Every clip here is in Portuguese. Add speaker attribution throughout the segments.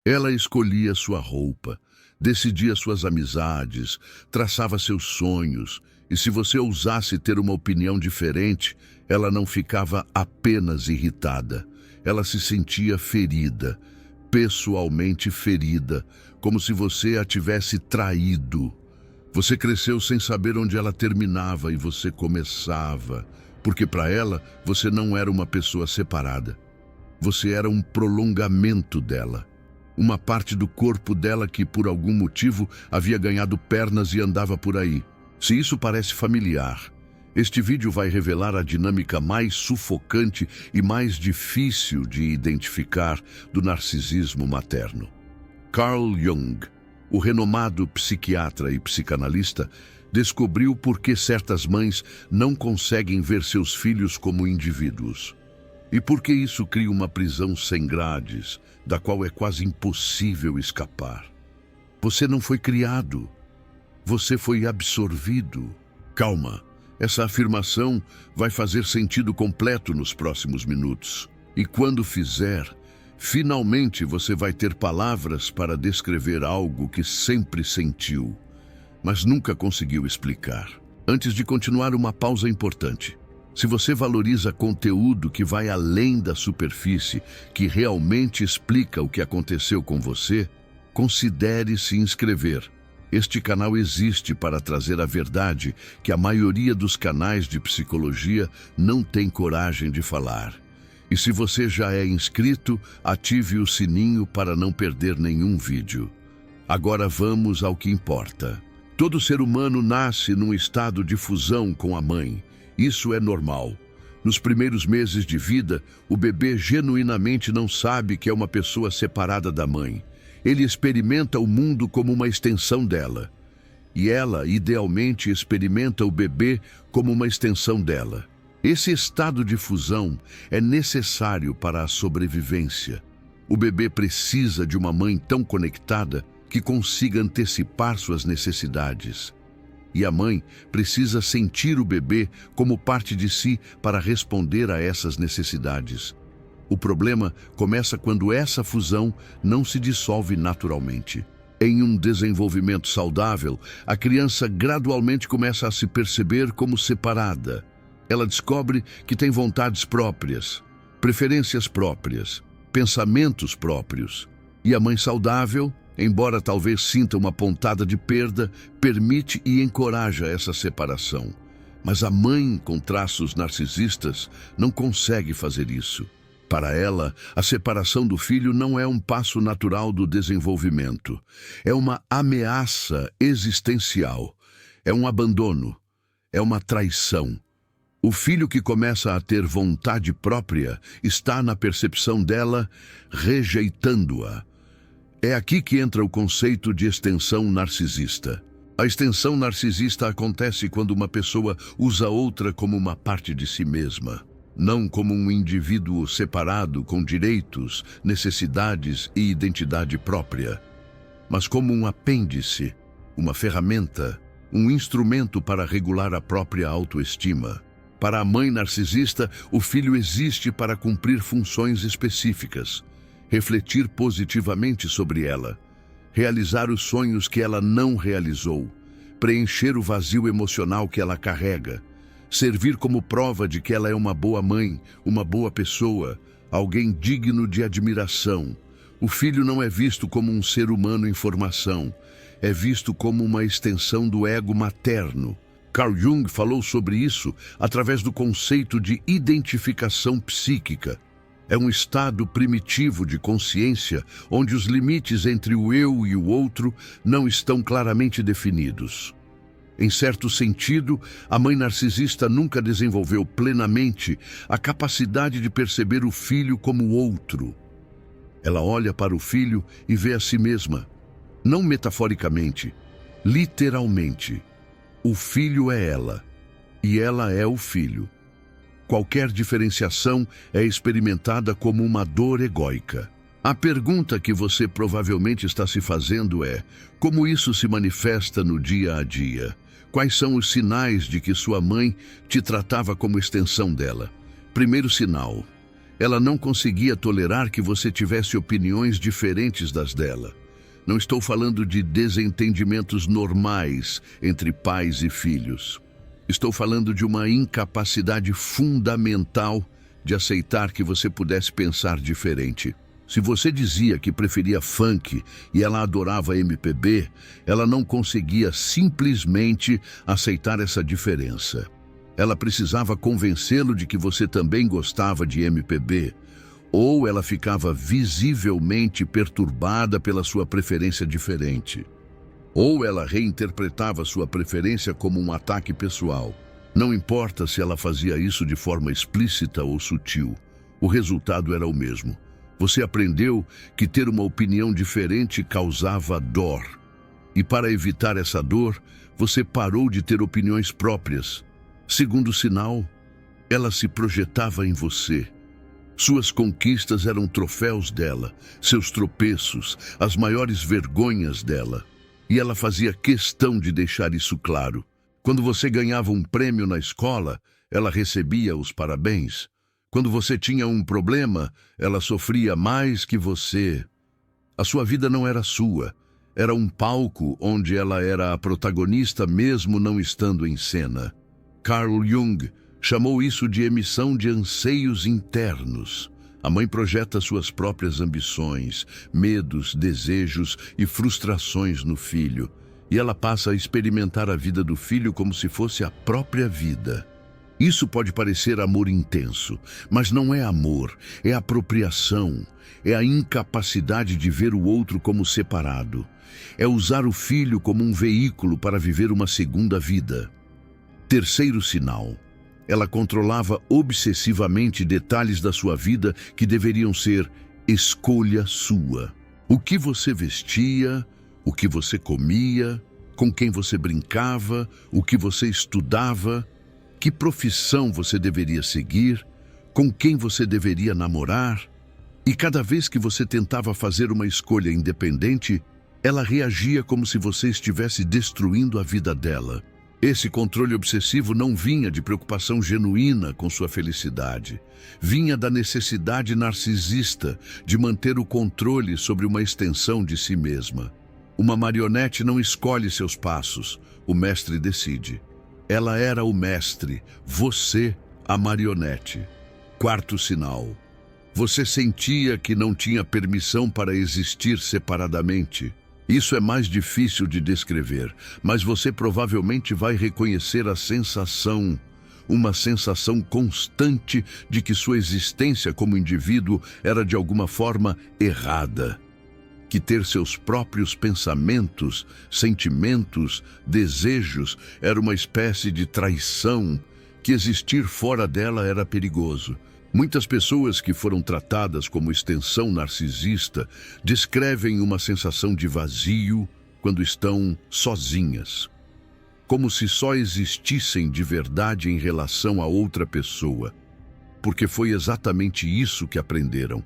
Speaker 1: Ela escolhia sua roupa, decidia suas amizades, traçava seus sonhos, e se você ousasse ter uma opinião diferente, ela não ficava apenas irritada. Ela se sentia ferida, pessoalmente ferida, como se você a tivesse traído. Você cresceu sem saber onde ela terminava e você começava, porque para ela você não era uma pessoa separada. Você era um prolongamento dela. Uma parte do corpo dela que, por algum motivo, havia ganhado pernas e andava por aí. Se isso parece familiar, este vídeo vai revelar a dinâmica mais sufocante e mais difícil de identificar do narcisismo materno. Carl Jung, o renomado psiquiatra e psicanalista, descobriu por que certas mães não conseguem ver seus filhos como indivíduos. E por que isso cria uma prisão sem grades, da qual é quase impossível escapar. Você não foi criado. Você foi absorvido. Calma, essa afirmação vai fazer sentido completo nos próximos minutos. E quando fizer, finalmente você vai ter palavras para descrever algo que sempre sentiu, mas nunca conseguiu explicar. Antes de continuar, uma pausa importante. Se você valoriza conteúdo que vai além da superfície, que realmente explica o que aconteceu com você, considere se inscrever. Este canal existe para trazer a verdade que a maioria dos canais de psicologia não tem coragem de falar. E se você já é inscrito, ative o sininho para não perder nenhum vídeo. Agora vamos ao que importa. Todo ser humano nasce num estado de fusão com a mãe. Isso é normal. Nos primeiros meses de vida, o bebê genuinamente não sabe que é uma pessoa separada da mãe. Ele experimenta o mundo como uma extensão dela. E ela, idealmente, experimenta o bebê como uma extensão dela. Esse estado de fusão é necessário para a sobrevivência. O bebê precisa de uma mãe tão conectada que consiga antecipar suas necessidades. E a mãe precisa sentir o bebê como parte de si para responder a essas necessidades. O problema começa quando essa fusão não se dissolve naturalmente. Em um desenvolvimento saudável, a criança gradualmente começa a se perceber como separada. Ela descobre que tem vontades próprias, preferências próprias, pensamentos próprios. E a mãe saudável, embora talvez sinta uma pontada de perda, permite e encoraja essa separação. Mas a mãe com traços narcisistas não consegue fazer isso. Para ela, a separação do filho não é um passo natural do desenvolvimento. É uma ameaça existencial. É um abandono. É uma traição. O filho que começa a ter vontade própria está na percepção dela, rejeitando-a. É aqui que entra o conceito de extensão narcisista. A extensão narcisista acontece quando uma pessoa usa outra como uma parte de si mesma, não como um indivíduo separado com direitos, necessidades e identidade própria, mas como um apêndice, uma ferramenta, um instrumento para regular a própria autoestima. Para a mãe narcisista, o filho existe para cumprir funções específicas, refletir positivamente sobre ela, realizar os sonhos que ela não realizou, preencher o vazio emocional que ela carrega, servir como prova de que ela é uma boa mãe, uma boa pessoa, alguém digno de admiração. O filho não é visto como um ser humano em formação, é visto como uma extensão do ego materno. Carl Jung falou sobre isso através do conceito de identificação psíquica. É um estado primitivo de consciência onde os limites entre o eu e o outro não estão claramente definidos. Em certo sentido, a mãe narcisista nunca desenvolveu plenamente a capacidade de perceber o filho como outro. Ela olha para o filho e vê a si mesma, não metaforicamente, literalmente. O filho é ela, e ela é o filho. Qualquer diferenciação é experimentada como uma dor egóica. A pergunta que você provavelmente está se fazendo é: como isso se manifesta no dia a dia? Quais são os sinais de que sua mãe te tratava como extensão dela? Primeiro sinal: Ela não conseguia tolerar que você tivesse opiniões diferentes das dela. Não estou falando de desentendimentos normais entre pais e filhos. Estou falando de uma incapacidade fundamental de aceitar que você pudesse pensar diferente. Se você dizia que preferia funk e ela adorava MPB, ela não conseguia simplesmente aceitar essa diferença. Ela precisava convencê-lo de que você também gostava de MPB, ou ela ficava visivelmente perturbada pela sua preferência diferente. Ou ela reinterpretava sua preferência como um ataque pessoal. Não importa se ela fazia isso de forma explícita ou sutil, o resultado era o mesmo. Você aprendeu que ter uma opinião diferente causava dor. E para evitar essa dor, você parou de ter opiniões próprias. Segundo sinal, ela se projetava em você. Suas conquistas eram troféus dela, seus tropeços, as maiores vergonhas dela. E ela fazia questão de deixar isso claro. Quando você ganhava um prêmio na escola, ela recebia os parabéns. Quando você tinha um problema, ela sofria mais que você. A sua vida não era sua. Era um palco onde ela era a protagonista mesmo não estando em cena. Carl Jung chamou isso de emissão de anseios internos. A mãe projeta suas próprias ambições, medos, desejos e frustrações no filho. E ela passa a experimentar a vida do filho como se fosse a própria vida. Isso pode parecer amor intenso, mas não é amor, é apropriação, é a incapacidade de ver o outro como separado. É usar o filho como um veículo para viver uma segunda vida. Terceiro sinal. Ela controlava obsessivamente detalhes da sua vida que deveriam ser escolha sua. O que você vestia, o que você comia, com quem você brincava, o que você estudava, que profissão você deveria seguir, com quem você deveria namorar. E cada vez que você tentava fazer uma escolha independente, ela reagia como se você estivesse destruindo a vida dela. Esse controle obsessivo não vinha de preocupação genuína com sua felicidade. Vinha da necessidade narcisista de manter o controle sobre uma extensão de si mesma. Uma marionete não escolhe seus passos, o mestre decide. Ela era o mestre, você a marionete. Quarto sinal. Você sentia que não tinha permissão para existir separadamente. Isso é mais difícil de descrever, mas você provavelmente vai reconhecer a sensação, uma sensação constante de que sua existência como indivíduo era de alguma forma errada. Que ter seus próprios pensamentos, sentimentos, desejos era uma espécie de traição, que existir fora dela era perigoso. Muitas pessoas que foram tratadas como extensão narcisista descrevem uma sensação de vazio quando estão sozinhas, como se só existissem de verdade em relação a outra pessoa, porque foi exatamente isso que aprenderam,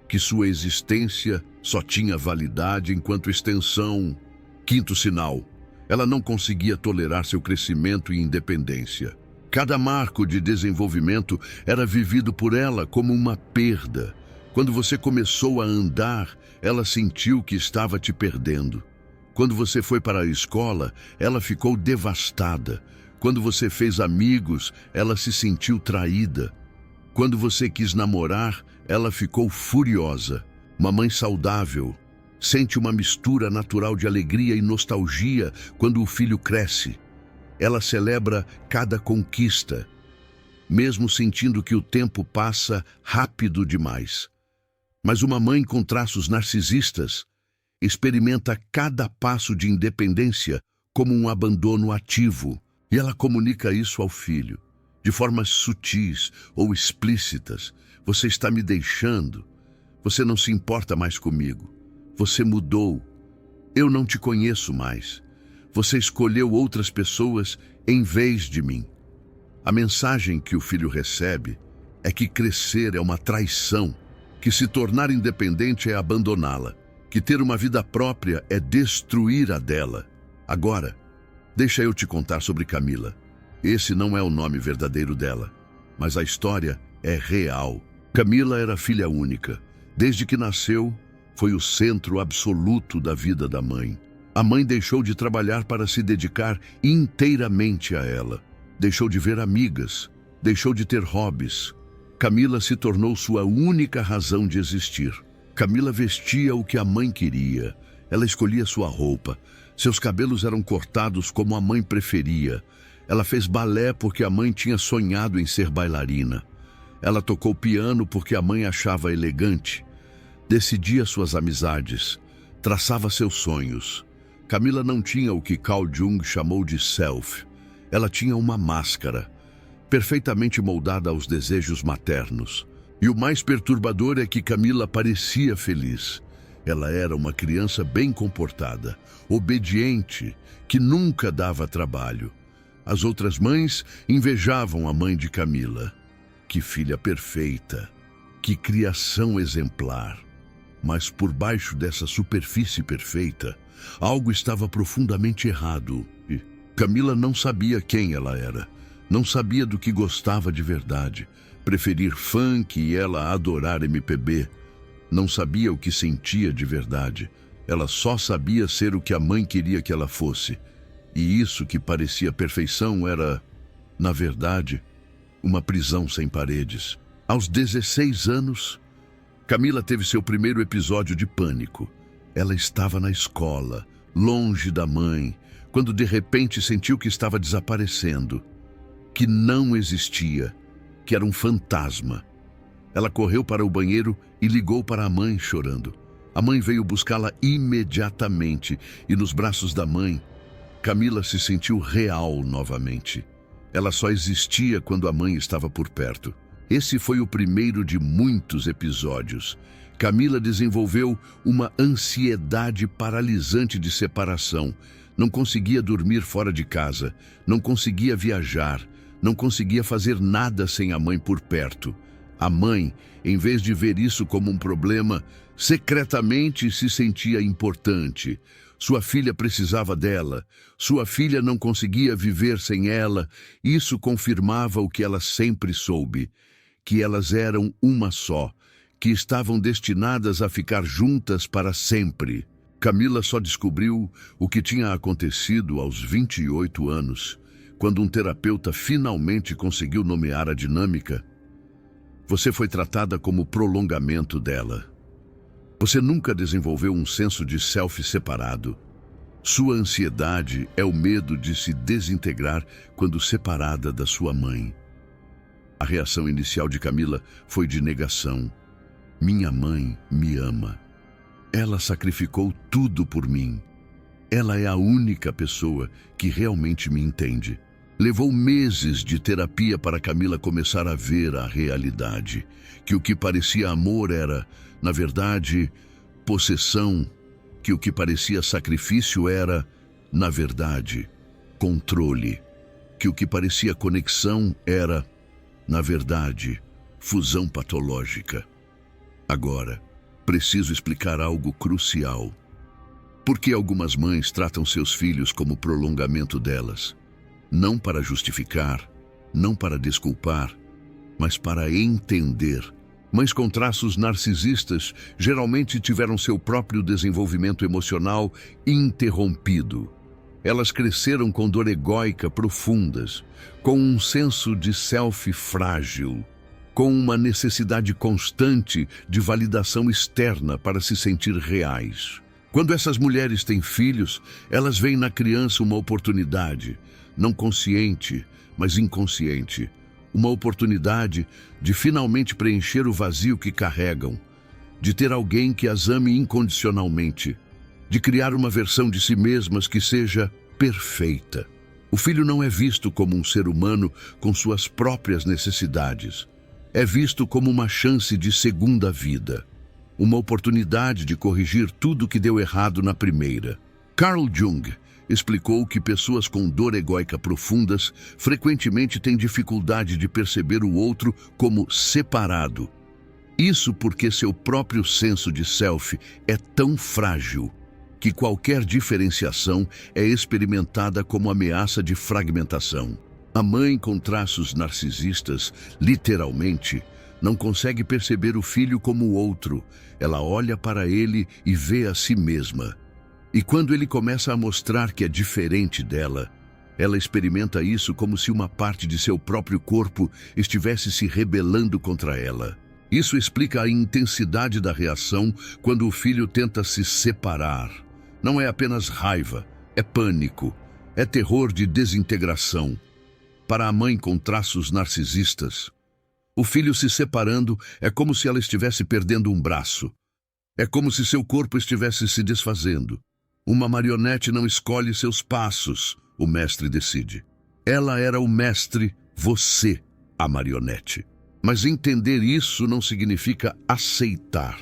Speaker 1: que sua existência só tinha validade enquanto extensão. Quinto sinal, ela não conseguia tolerar seu crescimento e independência. Cada marco de desenvolvimento era vivido por ela como uma perda. Quando você começou a andar, ela sentiu que estava te perdendo. Quando você foi para a escola, ela ficou devastada. Quando você fez amigos, ela se sentiu traída. Quando você quis namorar, ela ficou furiosa. Uma mãe saudável sente uma mistura natural de alegria e nostalgia quando o filho cresce. Ela celebra cada conquista, mesmo sentindo que o tempo passa rápido demais. Mas uma mãe com traços narcisistas experimenta cada passo de independência como um abandono ativo, e ela comunica isso ao filho, de formas sutis ou explícitas. Você está me deixando, você não se importa mais comigo, você mudou, eu não te conheço mais. Você escolheu outras pessoas em vez de mim. A mensagem que o filho recebe é que crescer é uma traição, que se tornar independente é abandoná-la, que ter uma vida própria é destruir a dela. Agora, deixa eu te contar sobre Camila. Esse não é o nome verdadeiro dela, mas a história é real. Camila era filha única. Desde que nasceu, foi o centro absoluto da vida da mãe. A mãe deixou de trabalhar para se dedicar inteiramente a ela. Deixou de ver amigas, deixou de ter hobbies. Camila se tornou sua única razão de existir. Camila vestia o que a mãe queria. Ela escolhia sua roupa. Seus cabelos eram cortados como a mãe preferia. Ela fez balé porque a mãe tinha sonhado em ser bailarina. Ela tocou piano porque a mãe achava elegante. Decidia suas amizades. Traçava seus sonhos. Camila não tinha o que Carl Jung chamou de self. Ela tinha uma máscara, perfeitamente moldada aos desejos maternos. E o mais perturbador é que Camila parecia feliz. Ela era uma criança bem comportada, obediente, que nunca dava trabalho. As outras mães invejavam a mãe de Camila. Que filha perfeita, que criação exemplar. Mas por baixo dessa superfície perfeita, algo estava profundamente errado. E Camila não sabia quem ela era, não sabia do que gostava de verdade. Preferir funk e ela adorar MPB. Não sabia o que sentia de verdade. Ela só sabia ser o que a mãe queria que ela fosse. E isso que parecia perfeição era, na verdade, uma prisão sem paredes. Aos 16 anos, Camila teve seu primeiro episódio de pânico. Ela estava na escola, longe da mãe, quando de repente sentiu que estava desaparecendo, que não existia, que era um fantasma. Ela correu para o banheiro e ligou para a mãe chorando. A mãe veio buscá-la imediatamente e nos braços da mãe, Camila se sentiu real novamente. Ela só existia quando a mãe estava por perto. Esse foi o primeiro de muitos episódios. Camila desenvolveu uma ansiedade paralisante de separação. Não conseguia dormir fora de casa, não conseguia viajar, não conseguia fazer nada sem a mãe por perto. A mãe, em vez de ver isso como um problema, secretamente se sentia importante. Sua filha precisava dela, sua filha não conseguia viver sem ela. Isso confirmava o que ela sempre soube, que elas eram uma só, que estavam destinadas a ficar juntas para sempre. Camila só descobriu o que tinha acontecido aos 28 anos, quando um terapeuta finalmente conseguiu nomear a dinâmica. Você foi tratada como prolongamento dela. Você nunca desenvolveu um senso de self separado. Sua ansiedade é o medo de se desintegrar quando separada da sua mãe. A reação inicial de Camila foi de negação. Minha mãe me ama. Ela sacrificou tudo por mim. Ela é a única pessoa que realmente me entende. Levou meses de terapia para Camila começar a ver a realidade, que o que parecia amor era, na verdade, possessão, que o que parecia sacrifício era, na verdade, controle, que o que parecia conexão era, na verdade, fusão patológica. Agora, preciso explicar algo crucial. Por que algumas mães tratam seus filhos como prolongamento delas? Não para justificar, não para desculpar, mas para entender. Mães com traços narcisistas geralmente tiveram seu próprio desenvolvimento emocional interrompido. Elas cresceram com dor egóica profundas, com um senso de self frágil, com uma necessidade constante de validação externa para se sentir reais. Quando essas mulheres têm filhos, elas veem na criança uma oportunidade, não consciente, mas inconsciente, uma oportunidade de finalmente preencher o vazio que carregam, de ter alguém que as ame incondicionalmente, de criar uma versão de si mesmas que seja perfeita. O filho não é visto como um ser humano com suas próprias necessidades. É visto como uma chance de segunda vida, uma oportunidade de corrigir tudo que deu errado na primeira. Carl Jung explicou que pessoas com dor egóica profundas frequentemente têm dificuldade de perceber o outro como separado. Isso porque seu próprio senso de self é tão frágil que qualquer diferenciação é experimentada como ameaça de fragmentação. A mãe com traços narcisistas, literalmente, Não consegue perceber o filho como o outro. Ela olha para ele e vê a si mesma. E quando ele começa a mostrar que é diferente dela, ela experimenta isso como se uma parte de seu próprio corpo estivesse se rebelando contra ela. Isso explica a intensidade da reação quando o filho tenta se separar. Não é apenas raiva, é pânico, é terror de desintegração. Para a mãe com traços narcisistas, o filho se separando é como se ela estivesse perdendo um braço. É como se seu corpo estivesse se desfazendo. Uma marionete não escolhe seus passos, o mestre decide. Ela era o mestre, você, a marionete. Mas entender isso não significa aceitar.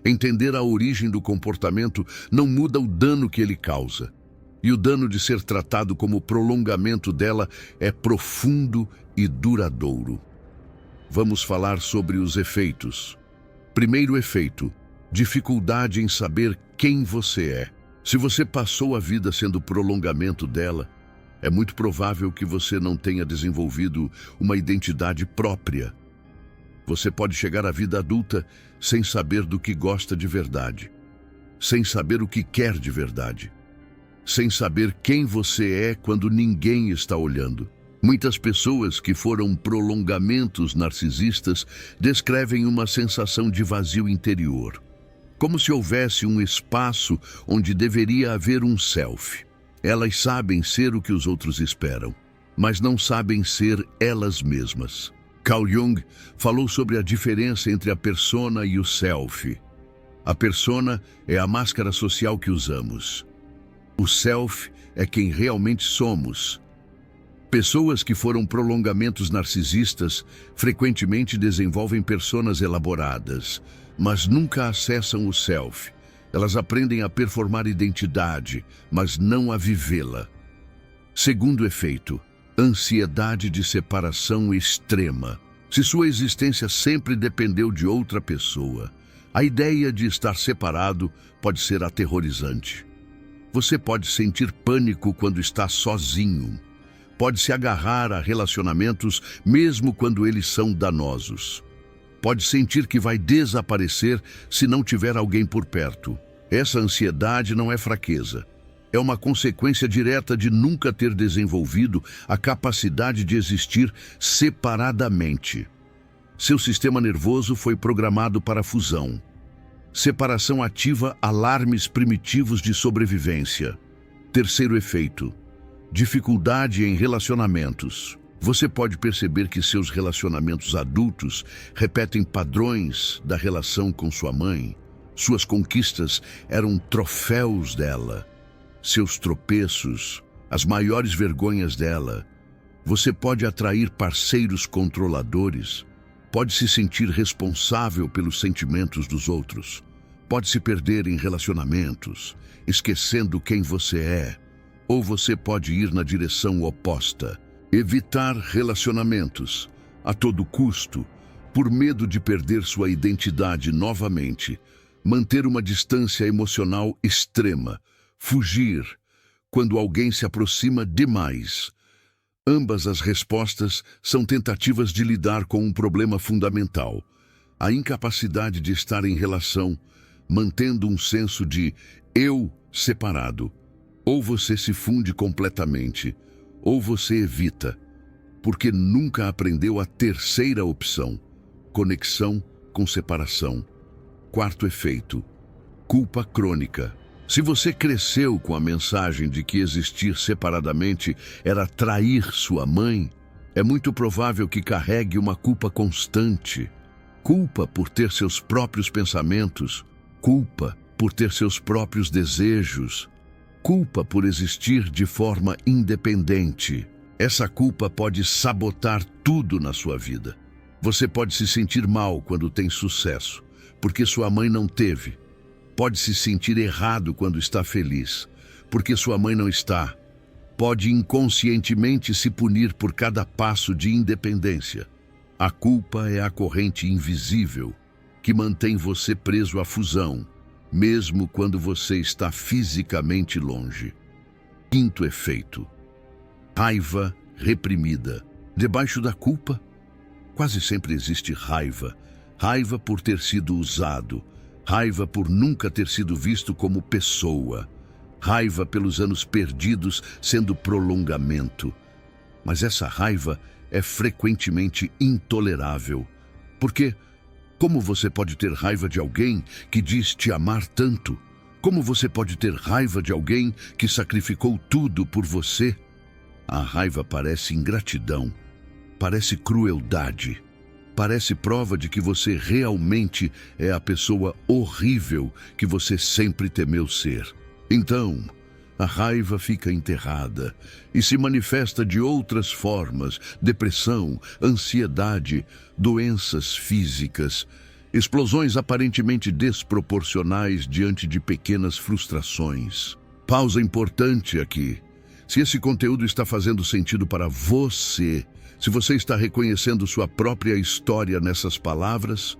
Speaker 1: Entender a origem do comportamento não muda o dano que ele causa. E o dano de ser tratado como prolongamento dela é profundo e duradouro. Vamos falar sobre os efeitos. Primeiro efeito: dificuldade em saber quem você é. Se você passou a vida sendo prolongamento dela, é muito provável que você não tenha desenvolvido uma identidade própria. Você pode chegar à vida adulta sem saber do que gosta de verdade, sem saber o que quer de verdade, sem saber quem você é quando ninguém está olhando. Muitas pessoas que foram prolongamentos narcisistas descrevem uma sensação de vazio interior, como se houvesse um espaço onde deveria haver um self. Elas sabem ser o que os outros esperam, mas não sabem ser elas mesmas. Carl Jung falou sobre a diferença entre a persona e o self. A persona é a máscara social que usamos. O self é quem realmente somos. Pessoas que foram prolongamentos narcisistas frequentemente desenvolvem personas elaboradas, mas nunca acessam o self. Elas aprendem a performar identidade, mas não a vivê-la. Segundo efeito: ansiedade de separação extrema. Se sua existência sempre dependeu de outra pessoa, a ideia de estar separado pode ser aterrorizante. Você pode sentir pânico quando está sozinho. Pode se agarrar a relacionamentos mesmo quando eles são danosos. Pode sentir que vai desaparecer se não tiver alguém por perto. Essa ansiedade não é fraqueza. É uma consequência direta de nunca ter desenvolvido a capacidade de existir separadamente. Seu sistema nervoso foi programado para a fusão. Separação ativa alarmes primitivos de sobrevivência. Terceiro efeito: dificuldade em relacionamentos. Você pode perceber que seus relacionamentos adultos repetem padrões da relação com sua mãe. Suas conquistas eram troféus dela. Seus tropeços, as maiores vergonhas dela. Você pode atrair parceiros controladores. Pode se sentir responsável pelos sentimentos dos outros. Pode se perder em relacionamentos, esquecendo quem você é. Ou você pode ir na direção oposta. Evitar relacionamentos a todo custo, por medo de perder sua identidade novamente. Manter uma distância emocional extrema. Fugir quando alguém se aproxima demais. Ambas as respostas são tentativas de lidar com um problema fundamental: a incapacidade de estar em relação, mantendo um senso de eu separado. Ou você se funde completamente, ou você evita, porque nunca aprendeu a terceira opção: conexão com separação. Quarto efeito: culpa crônica. Se você cresceu com a mensagem de que existir separadamente era trair sua mãe, é muito provável que carregue uma culpa constante. Culpa por ter seus próprios pensamentos, culpa por ter seus próprios desejos, culpa por existir de forma independente. Essa culpa pode sabotar tudo na sua vida. Você pode se sentir mal quando tem sucesso, porque sua mãe não teve. Pode se sentir errado quando está feliz, porque sua mãe não está. Pode inconscientemente se punir por cada passo de independência. A culpa é a corrente invisível que mantém você preso à fusão, mesmo quando você está fisicamente longe. Quinto efeito: raiva reprimida. Debaixo da culpa, Quase sempre existe raiva. Raiva por ter sido usado. Raiva por nunca ter sido visto como pessoa. Raiva pelos anos perdidos sendo prolongamento. Mas essa raiva é frequentemente intolerável. Porque como você pode ter raiva de alguém que diz te amar tanto? Como você pode ter raiva de alguém que sacrificou tudo por você? A raiva parece ingratidão, parece crueldade, parece prova de que você realmente é a pessoa horrível que você sempre temeu ser. Então, a raiva fica enterrada e se manifesta de outras formas: depressão, ansiedade, doenças físicas, explosões aparentemente desproporcionais diante de pequenas frustrações. Pausa importante aqui. Se esse conteúdo está fazendo sentido para você, se você está reconhecendo sua própria história nessas palavras,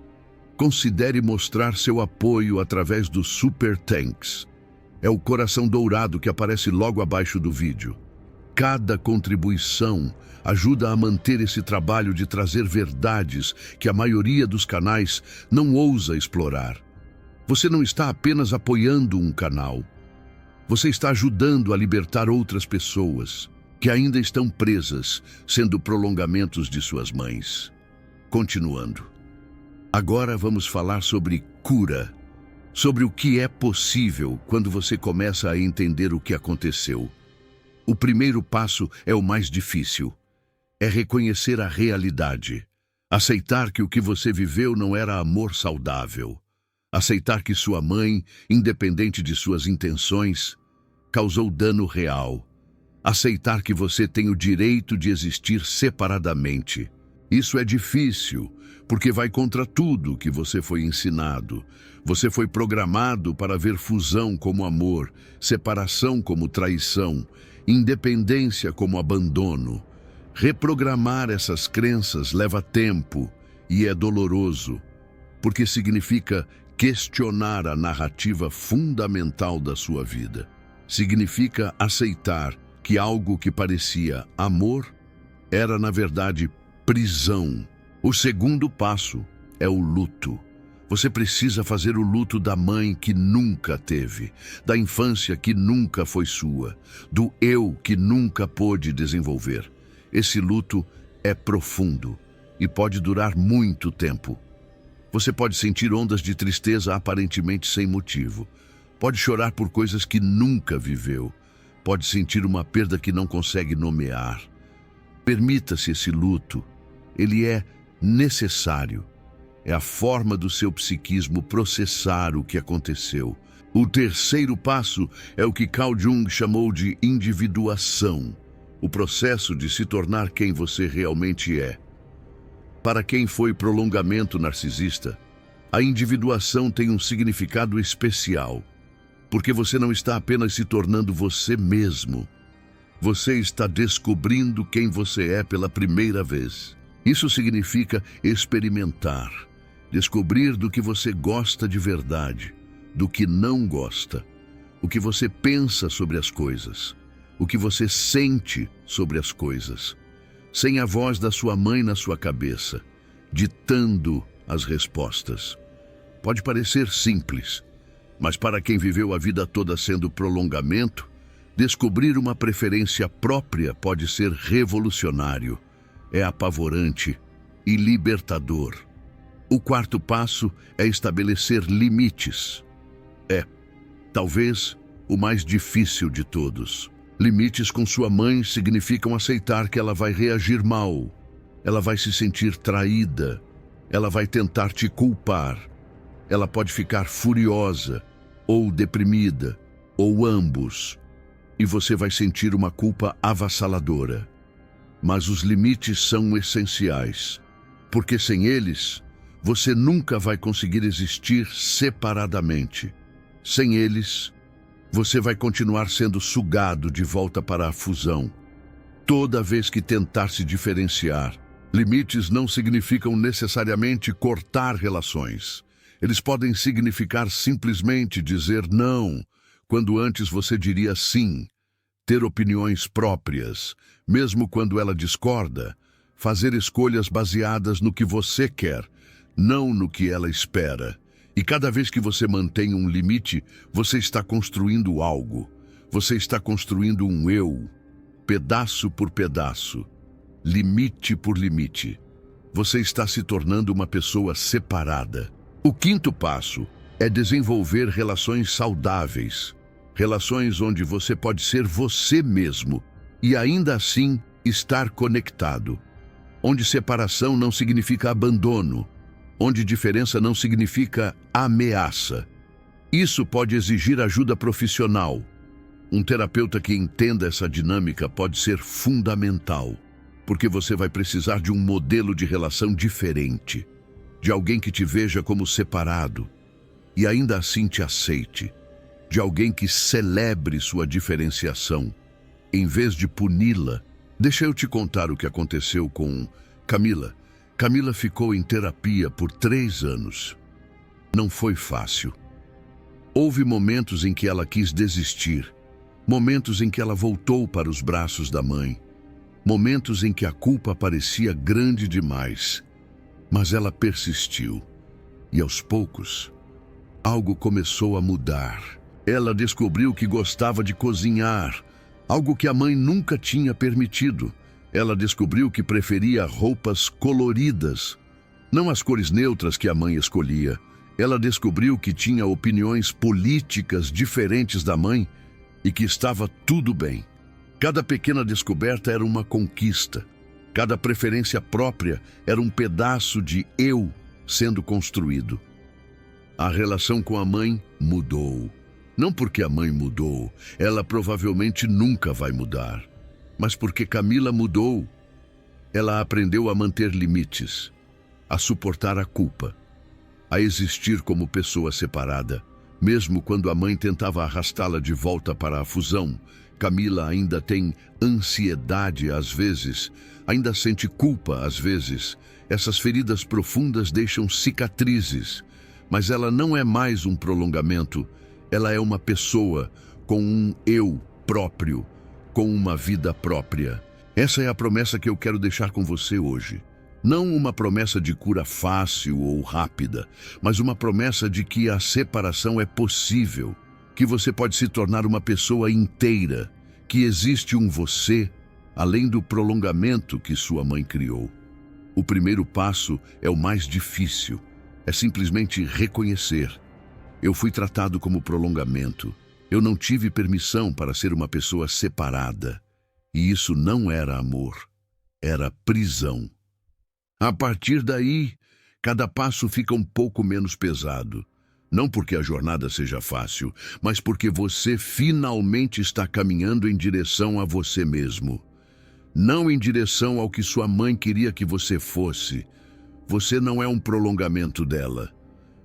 Speaker 1: considere mostrar seu apoio através do Super Thanks. É o coração dourado que aparece logo abaixo do vídeo. Cada contribuição ajuda a manter esse trabalho de trazer verdades que a maioria dos canais não ousa explorar. Você não está apenas apoiando um canal. Você está ajudando a libertar outras pessoas que ainda estão presas, sendo prolongamentos de suas mães. Continuando. Agora vamos falar sobre cura. Sobre o que é possível quando você começa a entender o que aconteceu. O primeiro passo é o mais difícil. É reconhecer a realidade. Aceitar que o que você viveu não era amor saudável. Aceitar que sua mãe, independente de suas intenções, causou dano real. Aceitar que você tem o direito de existir separadamente. Isso é difícil, porque vai contra tudo que você foi ensinado. Você foi programado para ver fusão como amor, separação como traição, independência como abandono. Reprogramar essas crenças leva tempo e é doloroso, porque significa questionar a narrativa fundamental da sua vida. Significa aceitar que algo que parecia amor era, na verdade, prisão. O segundo passo é o luto. Você precisa fazer o luto da mãe que nunca teve, da infância que nunca foi sua, do eu que nunca pôde desenvolver. Esse luto é profundo e pode durar muito tempo. Você pode sentir ondas de tristeza aparentemente sem motivo. Pode chorar por coisas que nunca viveu. Pode sentir uma perda que não consegue nomear. Permita-se esse luto. Ele é necessário. É a forma do seu psiquismo processar o que aconteceu. O terceiro passo é o que Carl Jung chamou de individuação, o processo de se tornar quem você realmente é. Para quem foi prolongamento narcisista, a individuação tem um significado especial, porque você não está apenas se tornando você mesmo. Você está descobrindo quem você é pela primeira vez. Isso significa experimentar, descobrir do que você gosta de verdade, do que não gosta, o que você pensa sobre as coisas, o que você sente sobre as coisas, sem a voz da sua mãe na sua cabeça, ditando as respostas. Pode parecer simples, mas para quem viveu a vida toda sendo prolongamento, descobrir uma preferência própria pode ser revolucionário, é apavorante e libertador. O quarto passo é estabelecer limites. Talvez, o mais difícil de todos. Limites com sua mãe significam aceitar que ela vai reagir mal. Ela vai se sentir traída. Ela vai tentar te culpar. Ela pode ficar furiosa, ou deprimida, ou ambos. E você vai sentir uma culpa avassaladora. Mas os limites são essenciais, porque sem eles, você nunca vai conseguir existir separadamente. Sem eles, você vai continuar sendo sugado de volta para a fusão. Toda vez que tentar se diferenciar, limites não significam necessariamente cortar relações. Eles podem significar simplesmente dizer não, quando antes você diria sim. Ter opiniões próprias, mesmo quando ela discorda, Fazer escolhas baseadas no que você quer, não no que ela espera. E cada vez que você mantém um limite, você está construindo algo. Você está construindo um eu, pedaço por pedaço, limite por limite. Você está se tornando uma pessoa separada. O quinto passo é desenvolver relações saudáveis. Relações onde você pode ser você mesmo e ainda assim estar conectado. Onde separação não significa abandono. Onde diferença não significa ameaça. Isso pode exigir ajuda profissional. Um terapeuta que entenda essa dinâmica pode ser fundamental, porque você vai precisar de um modelo de relação diferente, de alguém que te veja como separado e ainda assim te aceite, de alguém que celebre sua diferenciação, em vez de puni-la. Deixa eu te contar o que aconteceu com Camila. Camila ficou em terapia por 3 anos. Não foi fácil. Houve momentos em que ela quis desistir, momentos em que ela voltou para os braços da mãe, momentos em que a culpa parecia grande demais. Mas ela persistiu. E aos poucos, algo começou a mudar. Ela descobriu que gostava de cozinhar, algo que a mãe nunca tinha permitido. Ela descobriu que preferia roupas coloridas, não as cores neutras que a mãe escolhia. Ela descobriu que tinha opiniões políticas diferentes da mãe e que estava tudo bem. Cada pequena descoberta era uma conquista. Cada preferência própria era um pedaço de eu sendo construído. A relação com a mãe mudou. Não porque a mãe mudou, ela provavelmente nunca vai mudar, mas porque Camila mudou. Ela aprendeu a manter limites, a suportar a culpa, a existir como pessoa separada. Mesmo quando a mãe tentava arrastá-la de volta para a fusão, Camila ainda tem ansiedade às vezes, ainda sente culpa às vezes. Essas feridas profundas deixam cicatrizes, mas ela não é mais um prolongamento. Ela é uma pessoa com um eu próprio, com uma vida própria. Essa é a promessa que eu quero deixar com você hoje. Não uma promessa de cura fácil ou rápida, mas uma promessa de que a separação é possível, que você pode se tornar uma pessoa inteira, que existe um você, além do prolongamento que sua mãe criou. O primeiro passo é o mais difícil, é simplesmente reconhecer. Eu fui tratado como prolongamento. Eu não tive permissão para ser uma pessoa separada. E isso não era amor, era prisão. A partir daí, cada passo fica um pouco menos pesado. Não porque a jornada seja fácil, mas porque você finalmente está caminhando em direção a você mesmo. Não em direção ao que sua mãe queria que você fosse. Você não é um prolongamento dela.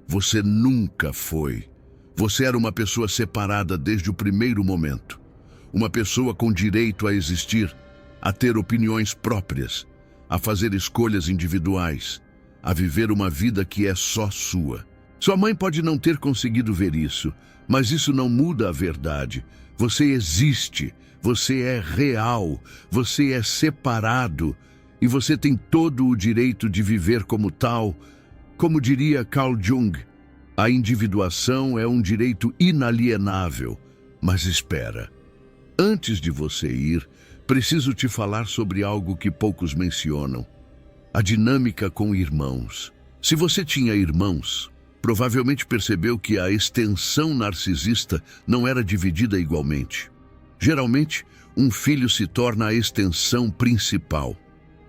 Speaker 1: Você nunca foi. Você era uma pessoa separada desde o primeiro momento. Uma pessoa com direito a existir, a ter opiniões próprias, a fazer escolhas individuais, a viver uma vida que é só sua. Sua mãe pode não ter conseguido ver isso, mas isso não muda a verdade. Você existe, você é real, você é separado e você tem todo o direito de viver como tal. Como diria Carl Jung, a individuação é um direito inalienável. Mas espera, antes de você ir, preciso te falar sobre algo que poucos mencionam: a dinâmica com irmãos. Se você tinha irmãos, provavelmente percebeu que a extensão narcisista não era dividida igualmente. Geralmente, um filho se torna a extensão principal,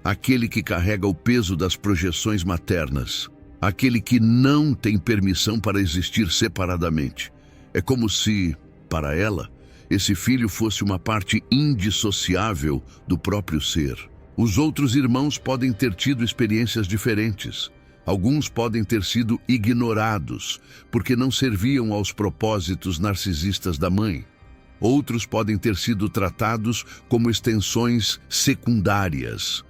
Speaker 1: aquele que carrega o peso das projeções maternas, aquele que não tem permissão para existir separadamente. É como se, para ela, esse filho fosse uma parte indissociável do próprio ser. Os outros irmãos podem ter tido experiências diferentes. Alguns podem ter sido ignorados, porque não serviam aos propósitos narcisistas da mãe. Outros podem ter sido tratados como extensões secundárias.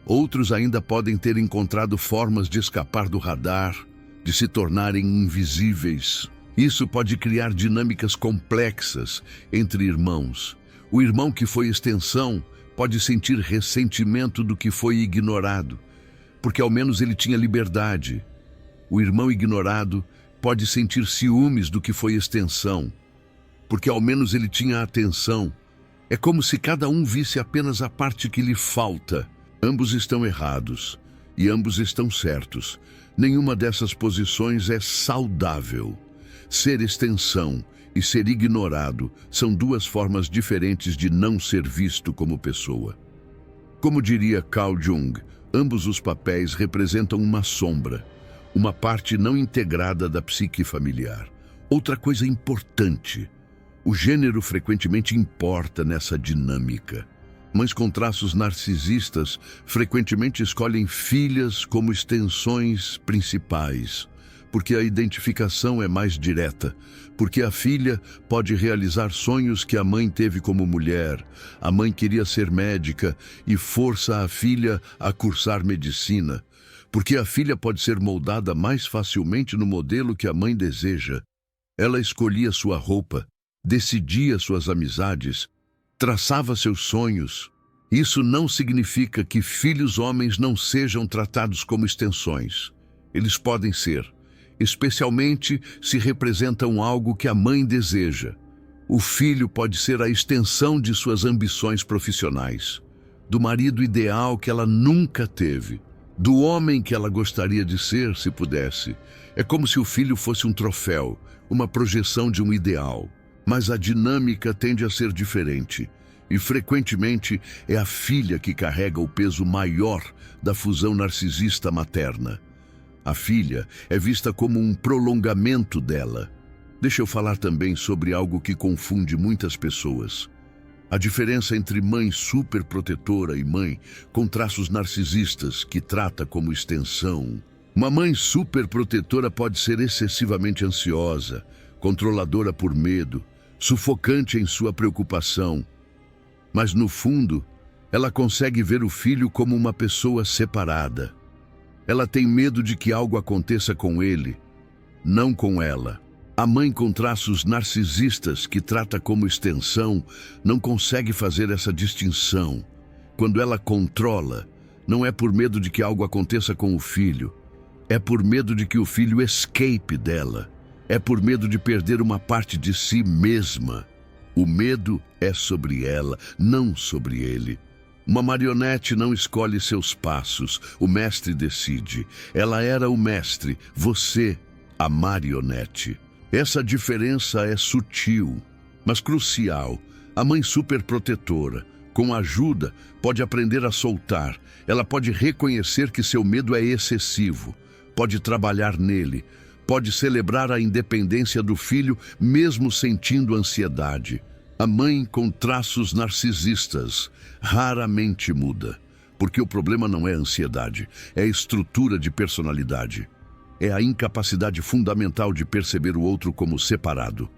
Speaker 1: Outros ainda podem ter encontrado formas de escapar do radar, de se tornarem invisíveis. Isso pode criar dinâmicas complexas entre irmãos. O irmão que foi extensão pode sentir ressentimento do que foi ignorado, porque ao menos ele tinha liberdade. O irmão ignorado pode sentir ciúmes do que foi extensão, porque ao menos ele tinha atenção. É como se cada um visse apenas a parte que lhe falta. Ambos estão errados e ambos estão certos. Nenhuma dessas posições é saudável. Ser extensão e ser ignorado são duas formas diferentes de não ser visto como pessoa. Como diria Carl Jung, ambos os papéis representam uma sombra, uma parte não integrada da psique familiar. Outra coisa importante: o gênero frequentemente importa nessa dinâmica. Mães com traços narcisistas frequentemente escolhem filhas como extensões principais, porque a identificação é mais direta, porque a filha pode realizar sonhos que a mãe teve como mulher. A mãe queria ser médica e força a filha a cursar medicina, porque a filha pode ser moldada mais facilmente no modelo que a mãe deseja. Ela escolhia sua roupa, decidia suas amizades, traçava seus sonhos. Isso não significa que filhos homens não sejam tratados como extensões. Eles podem ser, especialmente se representam algo que a mãe deseja. O filho pode ser a extensão de suas ambições profissionais, do marido ideal que ela nunca teve, do homem que ela gostaria de ser se pudesse. É como se o filho fosse um troféu, uma projeção de um ideal. Mas a dinâmica tende a ser diferente, e frequentemente é a filha que carrega o peso maior da fusão narcisista materna. A filha é vista como um prolongamento dela. Deixa eu falar também sobre algo que confunde muitas pessoas: a diferença entre mãe superprotetora e mãe com traços narcisistas que trata como extensão. Uma mãe superprotetora pode ser excessivamente ansiosa, controladora por medo, sufocante em sua preocupação, mas no fundo, ela consegue ver o filho como uma pessoa separada. Ela tem medo de que algo aconteça com ele, não com ela. A mãe com traços narcisistas que trata como extensão não consegue fazer essa distinção. Quando ela controla, não é por medo de que algo aconteça com o filho, é por medo de que o filho escape dela. É por medo de perder uma parte de si mesma. O medo é sobre ela, não sobre ele. Uma marionete não escolhe seus passos, o mestre decide. Ela era o mestre, você, a marionete. Essa diferença é sutil, mas crucial. A mãe superprotetora, com ajuda, pode aprender a soltar. Ela pode reconhecer que seu medo é excessivo, pode trabalhar nele, pode celebrar a independência do filho mesmo sentindo ansiedade. A mãe com traços narcisistas raramente muda, porque o problema não é a ansiedade, é a estrutura de personalidade. É a incapacidade fundamental de perceber o outro como separado.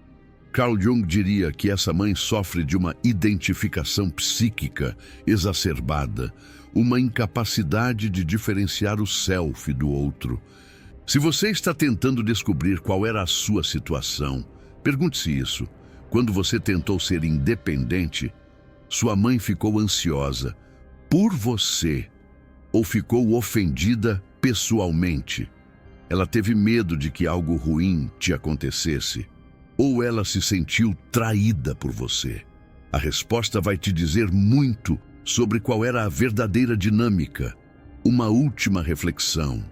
Speaker 1: Carl Jung diria que essa mãe sofre de uma identificação psíquica exacerbada, uma incapacidade de diferenciar o self do outro. Se você está tentando descobrir qual era a sua situação, pergunte-se isso. Quando você tentou ser independente, sua mãe ficou ansiosa por você ou ficou ofendida pessoalmente? Ela teve medo de que algo ruim te acontecesse? Ou ela se sentiu traída por você? A resposta vai te dizer muito sobre qual era a verdadeira dinâmica. Uma última reflexão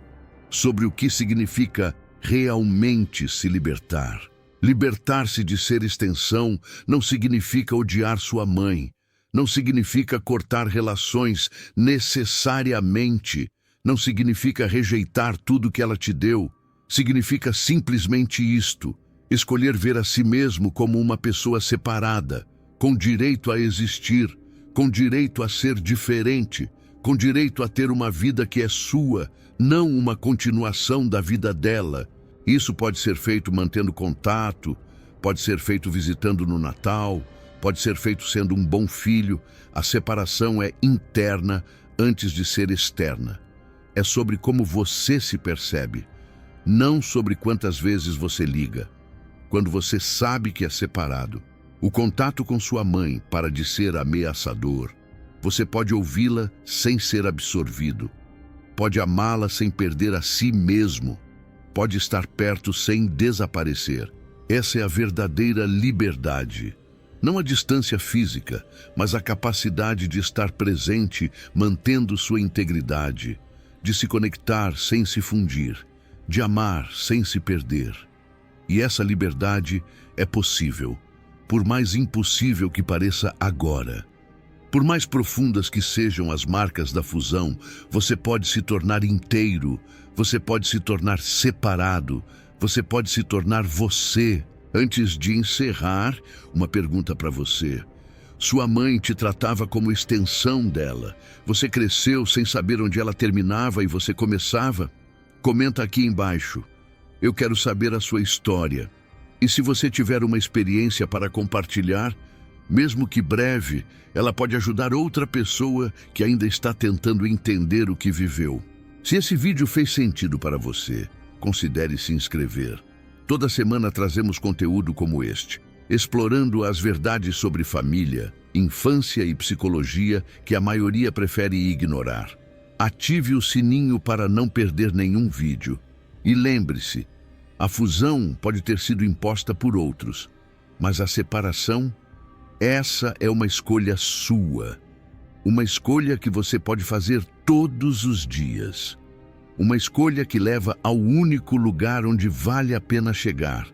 Speaker 1: sobre o que significa realmente se libertar. Libertar-se de ser extensão não significa odiar sua mãe, não significa cortar relações necessariamente, não significa rejeitar tudo que ela te deu. Significa simplesmente isto: escolher ver a si mesmo como uma pessoa separada, com direito a existir, com direito a ser diferente, com direito a ter uma vida que é sua, não uma continuação da vida dela. Isso pode ser feito mantendo contato, pode ser feito visitando no Natal, pode ser feito sendo um bom filho. A separação é interna antes de ser externa. É sobre como você se percebe, não sobre quantas vezes você liga. Quando você sabe que é separado, o contato com sua mãe para de ser ameaçador. Você pode ouvi-la sem ser absorvido. Pode amá-la sem perder a si mesmo. Pode estar perto sem desaparecer. Essa é a verdadeira liberdade. Não a distância física, mas a capacidade de estar presente, mantendo sua integridade, de se conectar sem se fundir, de amar sem se perder. E essa liberdade é possível, por mais impossível que pareça agora. Por mais profundas que sejam as marcas da fusão, você pode se tornar inteiro, você pode se tornar separado, você pode se tornar você. Antes de encerrar, uma pergunta para você. Sua mãe te tratava como extensão dela. Você cresceu sem saber onde ela terminava e você começava? Comenta aqui embaixo. Eu quero saber a sua história. E se você tiver uma experiência para compartilhar, mesmo que breve, ela pode ajudar outra pessoa que ainda está tentando entender o que viveu. Se esse vídeo fez sentido para você, considere se inscrever. Toda semana trazemos conteúdo como este, explorando as verdades sobre família, infância e psicologia que a maioria prefere ignorar. Ative o sininho para não perder nenhum vídeo. E lembre-se, a fusão pode ter sido imposta por outros, mas a separação, essa é uma escolha sua. Uma escolha que você pode fazer todos os dias. Uma escolha que leva ao único lugar onde vale a pena chegar.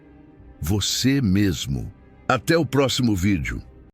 Speaker 1: Você mesmo. Até o próximo vídeo.